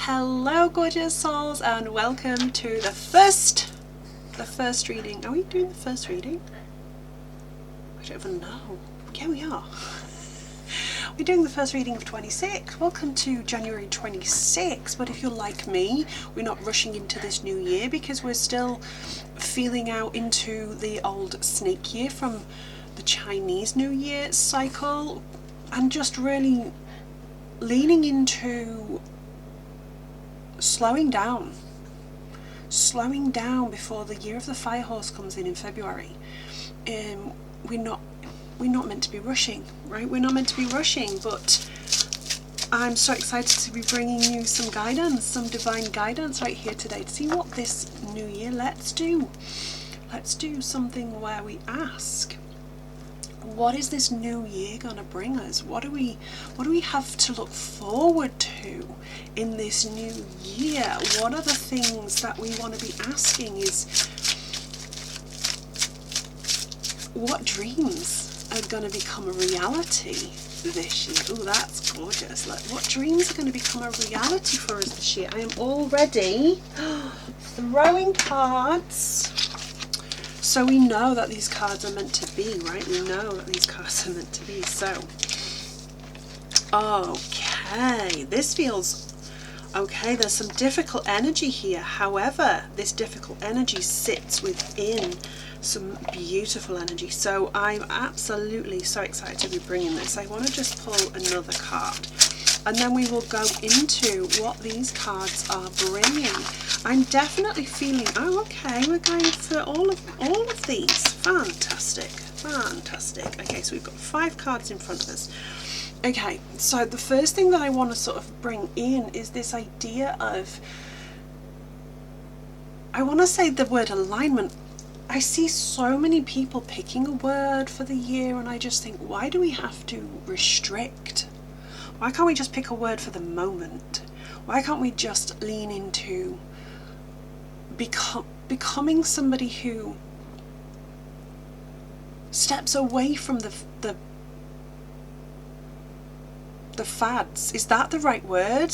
Hello gorgeous souls, and welcome to the first reading. Are we doing the first reading? I don't even know. Yeah, we are. We're doing the first reading of 26. Welcome to January 26. But if you're like me, we're not rushing into this new year because we're still feeling out into the old snake year from the Chinese New Year cycle, and just really leaning into slowing down before the year of the fire horse comes in February. We're not meant to be rushing, right? We're not meant to be rushing, but I'm so excited to be bringing you some guidance, some divine guidance right here today to see what this new year let's do something where we ask, what is this new year gonna bring us? What do we have to look forward to in this new year? What are the things that we want to be asking? Is what dreams are going to become a reality this year? Oh, that's gorgeous. Like, what dreams are going to become a reality for us this year? I am already throwing cards. So we know that these cards are meant to be, right? We know that these cards are meant to be. So, okay, this feels okay. There's some difficult energy here. However, this difficult energy sits within some beautiful energy. So I'm absolutely so excited to be bringing this. I want to just pull another card, and then we will go into what these cards are bringing. I'm definitely feeling, oh, okay, we're going for all of these. Fantastic. Okay, so we've got 5 cards in front of us. Okay, so the first thing that I want to sort of bring in is this idea of, I want to say the word alignment. I see so many people picking a word for the year, and I just think, why do we have to restrict? Why can't we just pick a word for the moment? Why can't we just lean into becoming somebody who steps away from the fads? Is that the right word?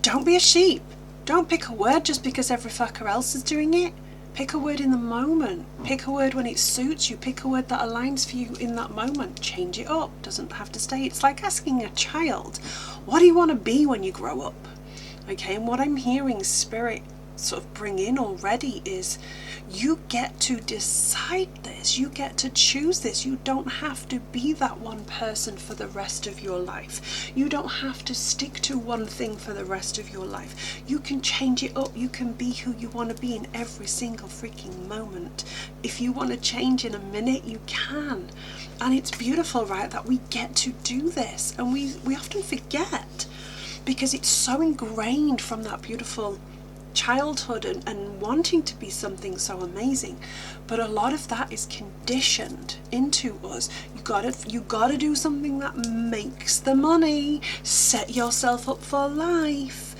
Don't be a sheep. Don't pick a word just because every fucker else is doing it. Pick a word in the moment. Pick a word when it suits you. Pick a word that aligns for you in that moment. Change it up. Doesn't have to stay. It's like asking a child, what do you want to be when you grow up? Okay, and what I'm hearing Spirit sort of bring in already is, you get to decide this. You get to choose this. You don't have to be that one person for the rest of your life. You don't have to stick to one thing for the rest of your life. You can change it up. You can be who you want to be in every single freaking moment. If you want to change in a minute, you can. And it's beautiful, right, that we get to do this. And we often forget, because it's so ingrained from that beautiful childhood and wanting to be something so amazing. But a lot of that is conditioned into us. You gotta do something that makes the money, set yourself up for life.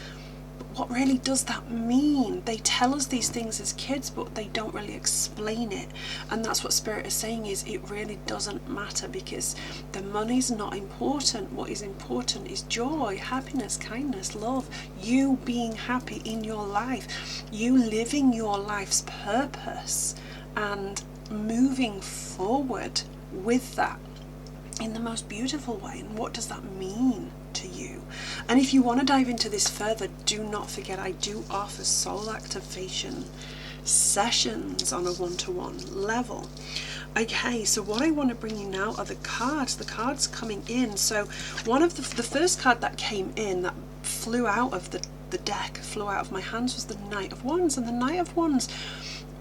But what really does that mean? They tell us these things as kids, but they don't really explain it. And that's what Spirit is saying, is it really doesn't matter, because the money's not important. What is important is joy, happiness, kindness, love, you being happy in your life, you living your life's purpose and moving forward with that in the most beautiful way. And what does that mean to you? And if you want to dive into this further, do not forget, I do offer soul activation sessions on a one-to-one level. Okay, so what I want to bring you now are the cards coming in. So one of the first card that came in, that flew out of the deck, flew out of my hands, was the Knight of Wands. And the Knight of Wands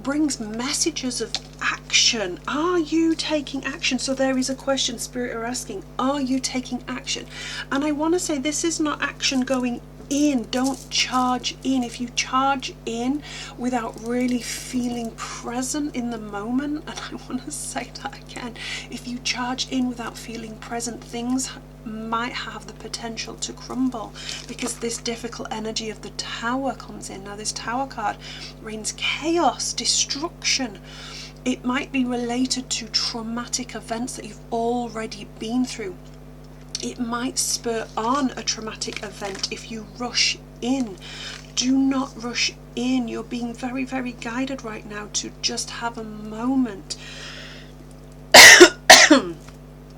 brings messages of action. Are you taking action? So there is a question Spirit are asking, are you taking action? And I want to say, this is not action going in. Don't charge in. If you charge in without really feeling present in the moment, and I want to say that again, if you charge in without feeling present, things might have the potential to crumble, because this difficult energy of the Tower comes in. Now this Tower card reigns chaos, destruction. It might be related to traumatic events that you've already been through. It might spur on a traumatic event if you rush in. Do not rush in. You're being very, very guided right now to just have a moment.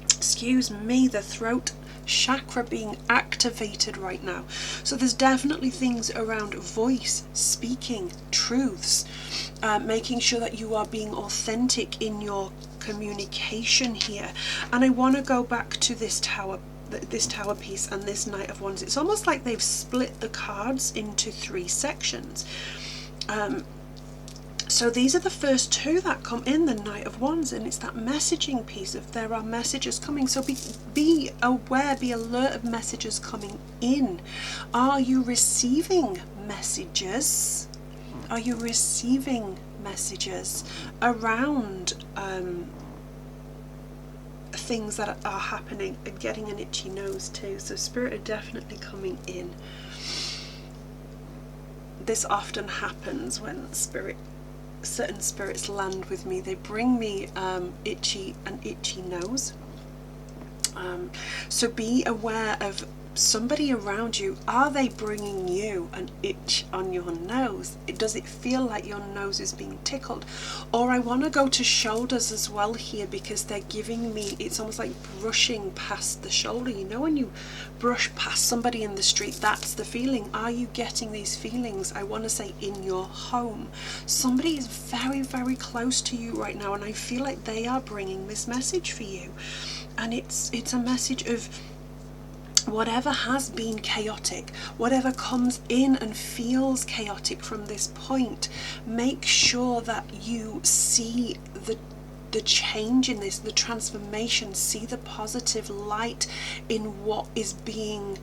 Excuse me, the throat chakra being activated right now. So there's definitely things around voice, speaking, truths, making sure that you are being authentic in your communication here. And I want to go back to this tower piece and this Knight of Wands. It's almost like they've split the cards into 3 sections. So these are the first 2 that come in, the Knight of Wands, and it's that messaging piece of there are messages coming. So be aware, be alert of messages coming in. Are you receiving messages? Are you receiving messages around things that are happening? And getting an itchy nose too. So Spirit are definitely coming in. This often happens when certain spirits land with me. They bring me an itchy nose. So be aware of somebody around you. Are they bringing you an itch on your nose? Does it feel like your nose is being tickled? Or I want to go to shoulders as well here, because they're giving me, it's almost like brushing past the shoulder. You know, when you brush past somebody in the street, that's the feeling. Are you getting these feelings? I want to say in your home. Somebody is very, very close to you right now, and I feel like they are bringing this message for you. And it's a message of whatever has been chaotic, whatever comes in and feels chaotic from this point, make sure that you see the change in this, the transformation, see the positive light in what is being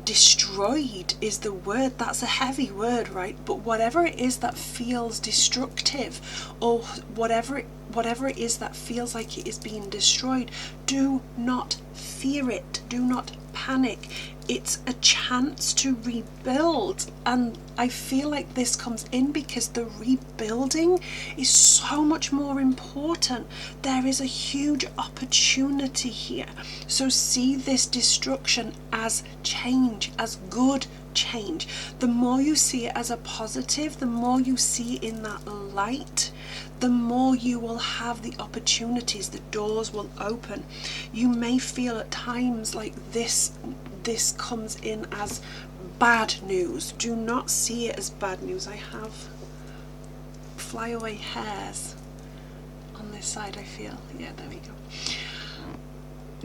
destroyed is the word. That's a heavy word, right? But whatever it is that feels destructive, or whatever it is that feels like it is being destroyed, do not fear it. Do not panic. It's a chance to rebuild. And I feel like this comes in because the rebuilding is so much more important. There is a huge opportunity here. So see this destruction as change, as good change. The more you see it as a positive, the more you see in that light, the more you will have the opportunities, the doors will open. You may feel at times like this comes in as bad news. Do not see it as bad news. I have flyaway hairs on this side, I feel. Yeah, there we go.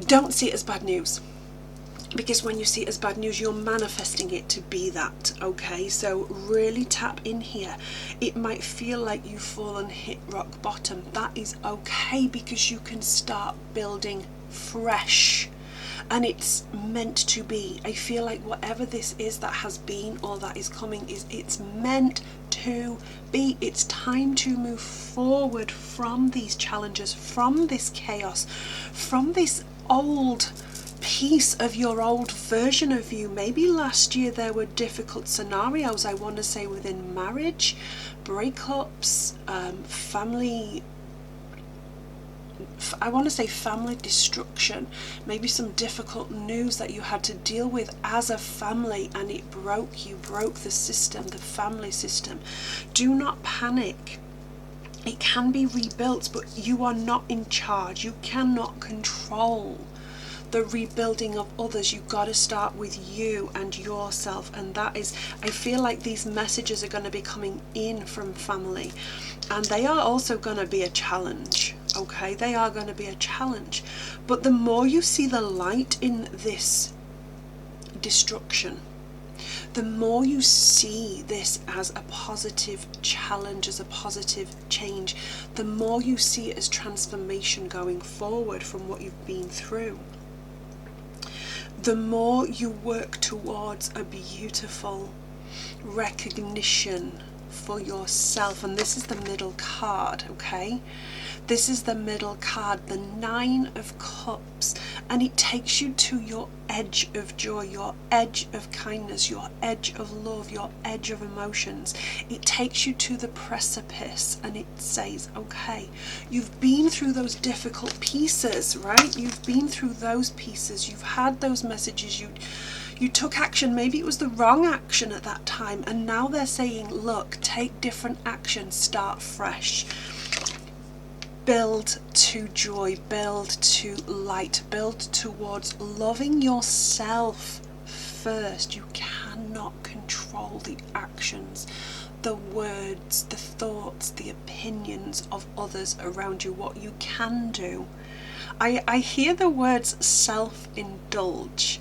Don't see it as bad news, because when you see it as bad news, you're manifesting it to be that, okay? So really tap in here. It might feel like you've fallen, hit rock bottom. That is okay, because you can start building fresh. And it's meant to be. I feel like whatever this is that has been or that is coming, it's meant to be. It's time to move forward from these challenges, from this chaos, from this old piece of your old version of you. Maybe last year there were difficult scenarios, I want to say, within marriage, breakups, family destruction, maybe some difficult news that you had to deal with as a family, and it broke you, broke the system, the family system. Do not panic. It can be rebuilt, but you are not in charge. You cannot control the rebuilding of others. You've got to start with you and yourself, and that is, I feel like these messages are going to be coming in from family, and they are also going to be a challenge. Okay, they are going to be a challenge, but the more you see the light in this destruction, the more you see this as a positive challenge, as a positive change, the more you see it as transformation going forward from what you've been through, the more you work towards a beautiful recognition for yourself. And this is the middle card, okay? This is the middle card, the 9 of Cups, and it takes you to your edge of joy, your edge of kindness, your edge of love, your edge of emotions. It takes you to the precipice, and it says, okay, you've been through those difficult pieces, right? You've been through those pieces, you've had those messages, you took action, maybe it was the wrong action at that time, and now they're saying, look, take different action, start fresh. Build to joy, build to light, build towards loving yourself first. You cannot control the actions, the words, the thoughts, the opinions of others around you. What you can do, I hear the words self-indulge,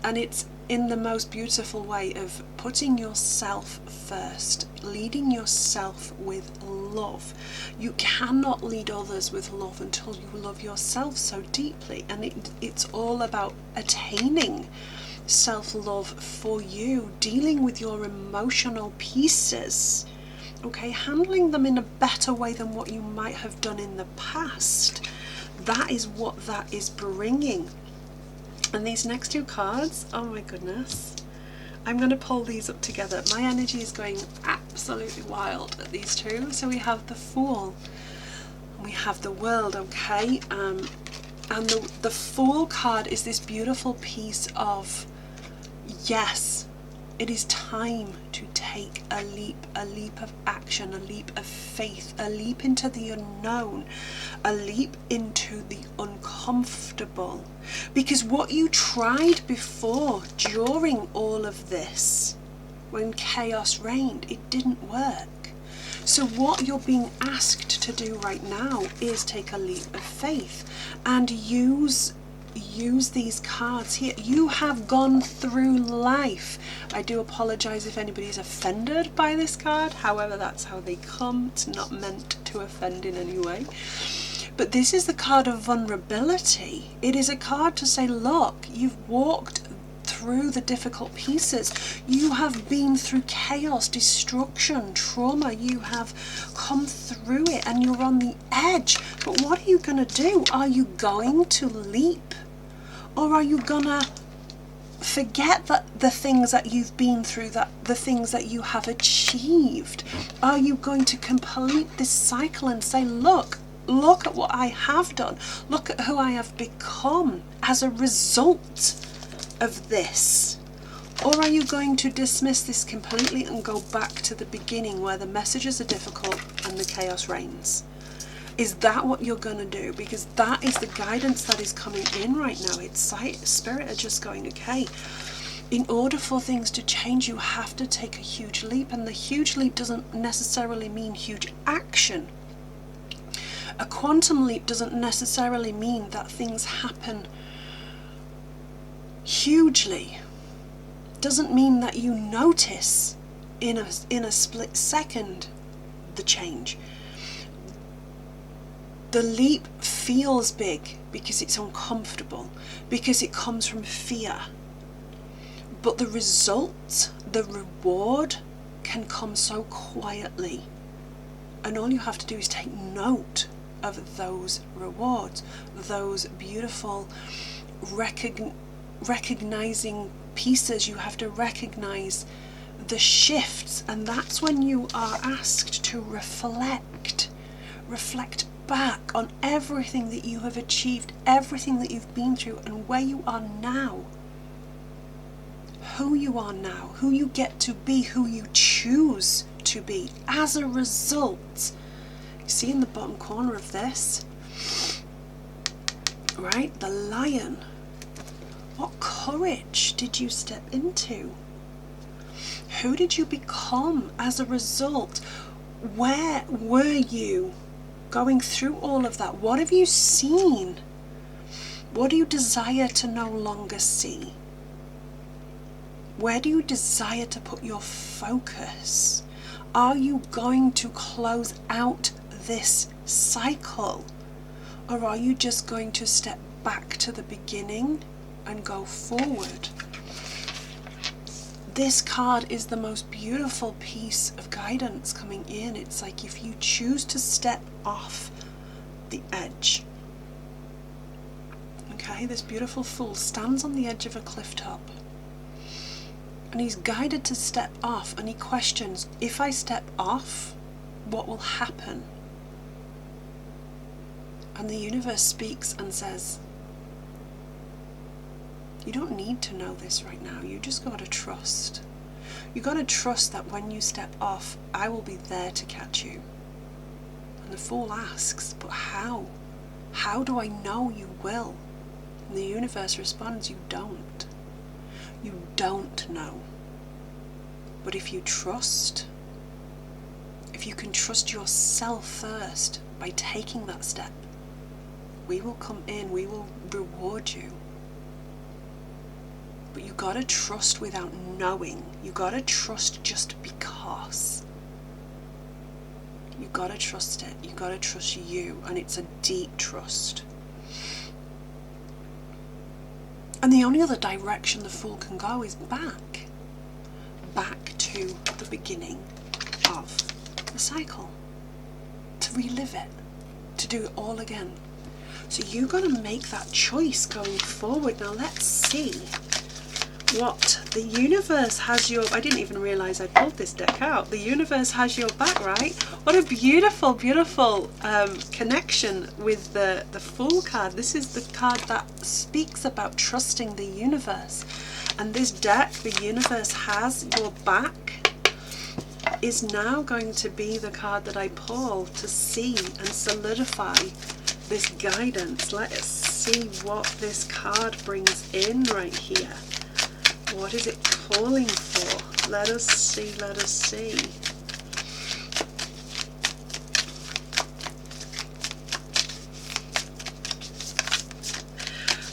and it's in the most beautiful way of putting yourself first, leading yourself with love. You cannot lead others with love until you love yourself so deeply, and it's all about attaining self-love for you, dealing with your emotional pieces, okay, handling them in a better way than what you might have done in the past. That is what that is bringing. And these next two cards, oh my goodness, I'm going to pull these up together. My energy is going absolutely wild at these two. So we have the Fool, and we have the World, okay? And the Fool card is this beautiful piece of, yes, it is time to take a leap of action, a leap of faith, a leap into the unknown, a leap into the uncomfortable. Because what you tried before, during all of this, when chaos reigned, it didn't work. So what you're being asked to do right now is take a leap of faith and use these cards here. You have gone through life. I do apologize if anybody's offended by this card, however, that's how they come. It's not meant to offend in any way. But this is the card of vulnerability. It is a card to say, look, you've walked through the difficult pieces. You have been through chaos, destruction, trauma. You have come through it and you're on the edge. But what are you going to do? Are you going to leap? Or are you going to forget that the things that you've been through, that the things that you have achieved? Are you going to complete this cycle and say, look at what I have done. Look at who I have become as a result of this. Or are you going to dismiss this completely and go back to the beginning where the messages are difficult and the chaos reigns? Is that what you're going to do? Because that is the guidance that is coming in right now. It's Spirit are just going, okay, in order for things to change, you have to take a huge leap. And the huge leap doesn't necessarily mean huge action. A quantum leap doesn't necessarily mean that things happen hugely. Doesn't mean that you notice in a split second the change. The leap feels big because it's uncomfortable, because it comes from fear. But the result, the reward, can come so quietly. And all you have to do is take note of those rewards, those beautiful recognizing pieces. You have to recognize the shifts, and that's when you are asked to reflect back on everything that you have achieved, everything that you've been through, and where you are now, who you are now, who you get to be, who you choose to be as a result. You see in the bottom corner of this, right, the Lion. What courage did you step into? Who did you become as a result? Where were you going through all of that? What have you seen? What do you desire to no longer see? Where do you desire to put your focus? Are you going to close out this cycle? Or are you just going to step back to the beginning and go forward? This card is the most beautiful piece of guidance coming in. It's like if you choose to step off the edge, Okay, this beautiful fool stands on the edge of a cliff top. And he's guided to step off, and he questions, if I step off, what will happen? And the universe speaks and says, you don't need to know this right now. You just got to trust. You got to trust that when you step off, I will be there to catch you. And the fool asks, but how? How do I know you will? And the universe responds, you don't. You don't know. But if you trust, if you can trust yourself first by taking that step, we will come in, we will reward you. But you gotta trust without knowing. You gotta trust just because. You gotta trust it. You gotta trust you, and it's a deep trust. And the only other direction the fool can go is back to the beginning of the cycle, to relive it, to do it all again. So you gotta make that choice going forward. Now let's see what the universe has your... I didn't even realize I pulled this deck out. The universe has your back, right? What a beautiful, beautiful connection with the Fool card. This is the card that speaks about trusting the universe. And this deck, the universe has your back, is now going to be the card that I pull to see and solidify this guidance. Let us see what this card brings in right here. What is it calling for? Let us see, let us see.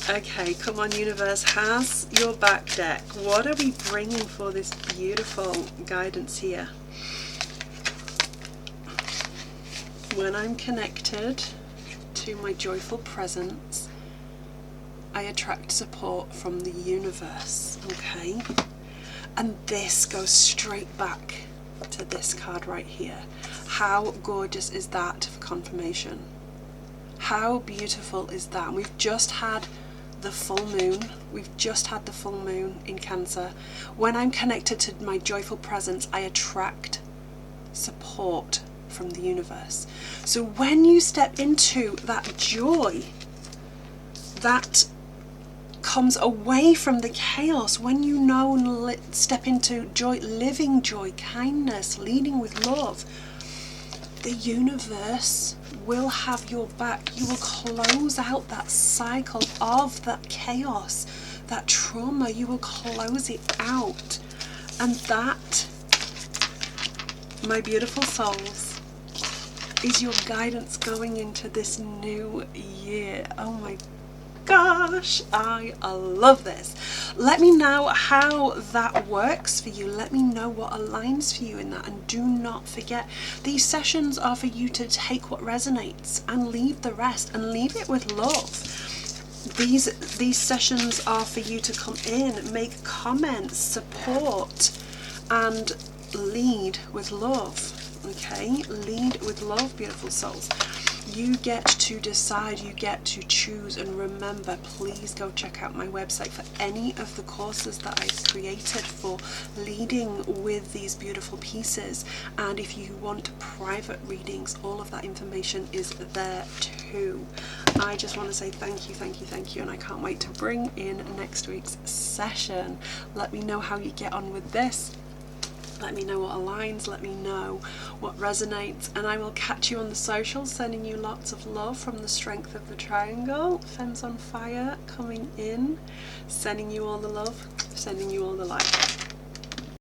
Okay, come on universe, has your back deck. What are we bringing for this beautiful guidance here? When I'm connected to my joyful presence, I attract support from the universe, okay? And this goes straight back to this card right here. How gorgeous is that for confirmation? How beautiful is that? And we've just had the full moon. We've just had the full moon in Cancer. When I'm connected to my joyful presence, I attract support from the universe. So when you step into that joy, that comes away from the chaos, when you know and step into joy, living joy, kindness, leading with love, the universe will have your back. You will close out that cycle of that chaos, that trauma. You will close it out. And that, my beautiful souls, is your guidance going into this new year. Oh my gosh, I love this. Let me know how that works for you. Let me know what aligns for you in that. And do not forget, these sessions are for you to take what resonates and leave the rest, and leave it with love. These sessions are for you to come in, make comments, support, and lead with love. Okay, lead with love, beautiful souls. You get to decide, you get to choose. And remember, please go check out my website for any of the courses that I've created for leading with these beautiful pieces. And if you want private readings, all of that information is there too. I just want to say thank you, thank you, thank you, and I can't wait to bring in next week's session. Let me know how you get on with this. Let me know what aligns, let me know what resonates, and I will catch you on the socials, sending you lots of love from the strength of the triangle. Fence on fire coming in, sending you all the love, sending you all the light.